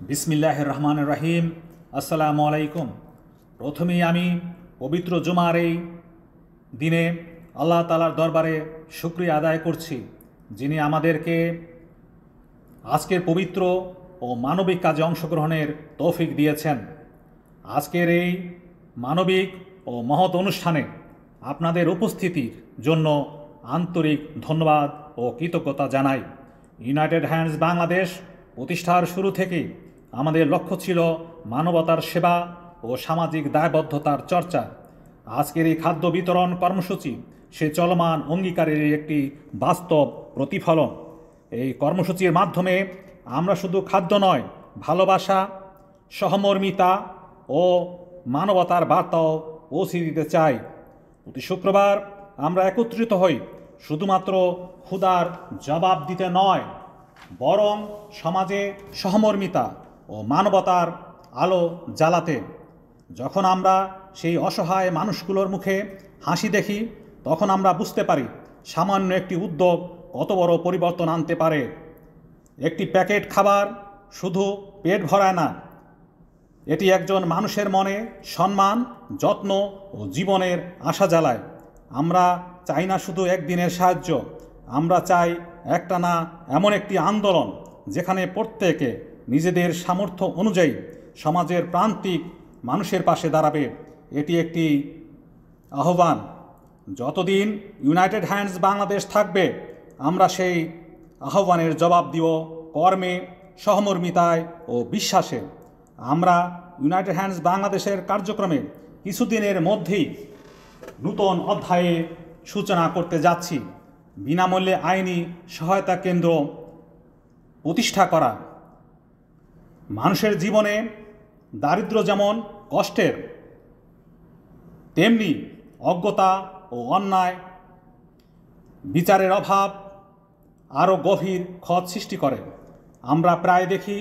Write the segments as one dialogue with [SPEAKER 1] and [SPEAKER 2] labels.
[SPEAKER 1] বিসমিল্লাহির রহমানির রহিম। আসসালামু আলাইকুম। প্রথমেই আমি পবিত্র জুমার এই দিনে আল্লাহ তাআলার দরবারে শুকরিয়া আদায় করছি, যিনি আমাদেরকে আজকের পবিত্র ও মানবিক কাজে অংশগ্রহণের তৌফিক দিয়েছেন। আজকের এই মানবিক ও মহৎ অনুষ্ঠানে আপনাদের উপস্থিতির জন্য আন্তরিক ধন্যবাদ ও কৃতজ্ঞতা জানাই। ইউনাইটেড হ্যান্ডস বাংলাদেশ প্রতিষ্ঠার শুরু থেকেই আমাদের লক্ষ্য ছিল মানবতার সেবা ও সামাজিক দায়বদ্ধতার চর্চা। আজকের এই খাদ্য বিতরণ কর্মসূচি সে চলমান অঙ্গীকারের একটি বাস্তব প্রতিফলন। এই কর্মসূচির মাধ্যমে আমরা শুধু খাদ্য নয়, ভালোবাসা, সহমর্মিতা ও মানবতার বার্তাও পৌঁছে দিতে চাই। প্রতি শুক্রবার আমরা একত্রিত হই শুধুমাত্র ক্ষুধার জবাব দিতে নয়, বরং সমাজে সহমর্মিতা ও মানবতার আলো জ্বালাতে। যখন আমরা সেই অসহায় মানুষগুলোর মুখে হাসি দেখি, তখন আমরা বুঝতে পারি সামান্য একটি উদ্যোগ কত বড় পরিবর্তন আনতে পারে। একটি প্যাকেট খাবার শুধু পেট ভরায় না, এটি একজন মানুষের মনে সম্মান, যত্ন ও জীবনের আশা জ্বালায়। আমরা চাই না শুধু একদিনের সাহায্য, আমরা চাই একটানা এমন একটি আন্দোলন যেখানে প্রত্যেকে নিজেদের সামর্থ্য অনুযায়ী সমাজের প্রান্তিক মানুষের পাশে দাঁড়াবে। এটি একটি আহ্বান। যতদিন ইউনাইটেড হ্যান্ডস বাংলাদেশ থাকবে, আমরা সেই আহ্বানের জবাব দিব কর্মে, সহমর্মিতায় ও বিশ্বাসে। আমরা ইউনাইটেড হ্যান্ডস বাংলাদেশের কার্যক্রমে কিছুদিনের মধ্যেই নূতন অধ্যায়ে সূচনা করতে যাচ্ছি। বিনামূল্যে আইনি সহায়তা কেন্দ্র প্রতিষ্ঠা করা। মানুষের জীবনে দারিদ্র্য যেমন কষ্টের, তেমনি অজ্ঞতা ও অন্যায় বিচারের অভাব আরও গভীর ক্ষত সৃষ্টি করে। আমরা প্রায় দেখি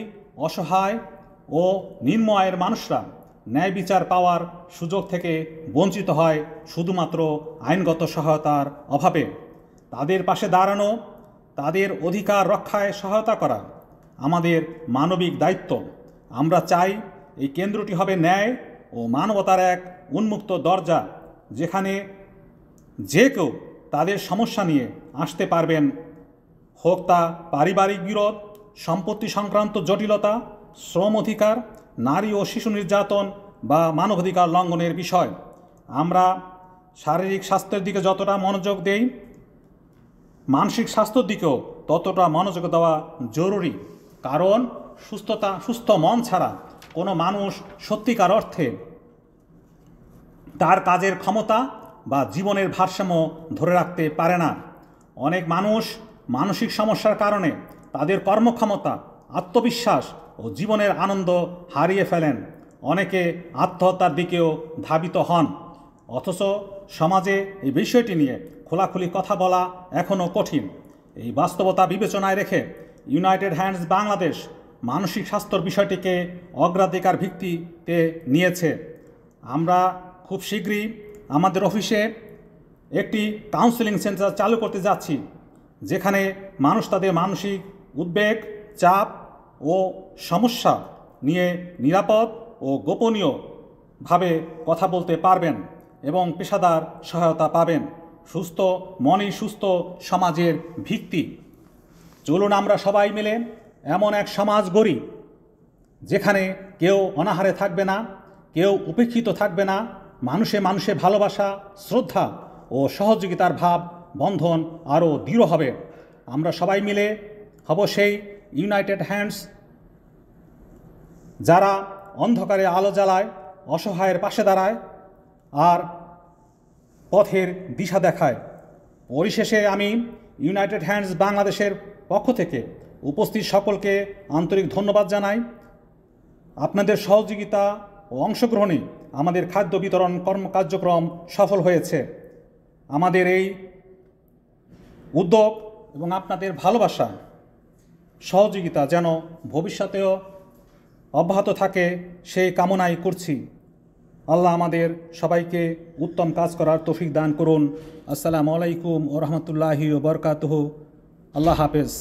[SPEAKER 1] অসহায় ও নিম্ন আয়ের মানুষরা ন্যায় বিচার পাওয়ার সুযোগ থেকে বঞ্চিত হয় শুধুমাত্র আইনগত সহায়তার অভাবে। তাদের পাশে দাঁড়ানো, তাদের অধিকার রক্ষায় সহায়তা করা আমাদের মানবিক দায়িত্ব। আমরা চাই এই কেন্দ্রটি হবে ন্যায় ও মানবতার এক উন্মুক্ত দরজা, যেখানে যে কেউ তাদের সমস্যা নিয়ে আসতে পারবেন, হোক তা পারিবারিক বিরোধ, সম্পত্তি সংক্রান্ত জটিলতা, শ্রম অধিকার, নারী ও শিশু নির্যাতন বা মানবাধিকার লঙ্ঘনের বিষয়। আমরা শারীরিক স্বাস্থ্যের দিকে যতটা মনোযোগ দেই, মানসিক স্বাস্থ্যের দিকেও ততটা মনোযোগ দেওয়া জরুরি। কারণ সুস্থ মন ছাড়া কোনো মানুষ সত্যিকার অর্থে তার কাজের ক্ষমতা বা জীবনের ভারসাম্য ধরে রাখতে পারে না। অনেক মানুষ মানসিক সমস্যার কারণে তাদের কর্মক্ষমতা, আত্মবিশ্বাস ও জীবনের আনন্দ হারিয়ে ফেলেন। অনেকে আত্মহত্যার দিকেও ধাবিত হন। অথচ সমাজে এই বিষয়টি নিয়ে খোলাখুলি কথা বলা এখনও কঠিন। এই বাস্তবতা বিবেচনায় রেখে ইউনাইটেড হ্যান্ডস বাংলাদেশ মানসিক স্বাস্থ্যর বিষয়টিকে অগ্রাধিকার ভিত্তিতে নিয়েছে। আমরা খুব শীঘ্রই আমাদের অফিসে একটি কাউন্সেলিং সেন্টার চালু করতে যাচ্ছি, যেখানে মানুষ তাদের মানসিক উদ্বেগ, চাপ ও সমস্যা নিয়ে নিরাপদ ও গোপনীয়ভাবে কথা বলতে পারবেন এবং পেশাদার সহায়তা পাবেন। সুস্থ মনই সুস্থ সমাজের ভিত্তি। চলুন আমরা সবাই মিলে এমন এক সমাজ গড়ি যেখানে কেউ অনাহারে থাকবে না, কেউ উপেক্ষিত থাকবে না। মানুষে মানুষে ভালোবাসা, শ্রদ্ধা ও সহযোগিতার ভাব বন্ধন আরও দৃঢ় হবে। আমরা সবাই মিলে হব সেই ইউনাইটেড হ্যান্ডস যারা অন্ধকারে আলো জ্বালায়, অসহায়ের পাশে দাঁড়ায় আর পথের দিশা দেখায়। পরিশেষে আমি ইউনাইটেড হ্যান্ডস বাংলাদেশের পক্ষ থেকে উপস্থিত সকলকে আন্তরিক ধন্যবাদ জানাই। আপনাদের সহযোগিতা ও অংশগ্রহণে আমাদের খাদ্য বিতরণ কার্যক্রম সফল হয়েছে। আমাদের এই উদ্যোগ এবং আপনাদের ভালোবাসা, সহযোগিতা যেন ভবিষ্যতেও অব্যাহত থাকে সেই কামনাই করছি। আল্লাহ আমাদের সবাইকে উত্তম কাজ করার তৌফিক দান করুন। আসসালামু আলাইকুম ওয়া রাহমাতুল্লাহি ওয়া বারাকাতুহু। আল্লাহ হাফেজ।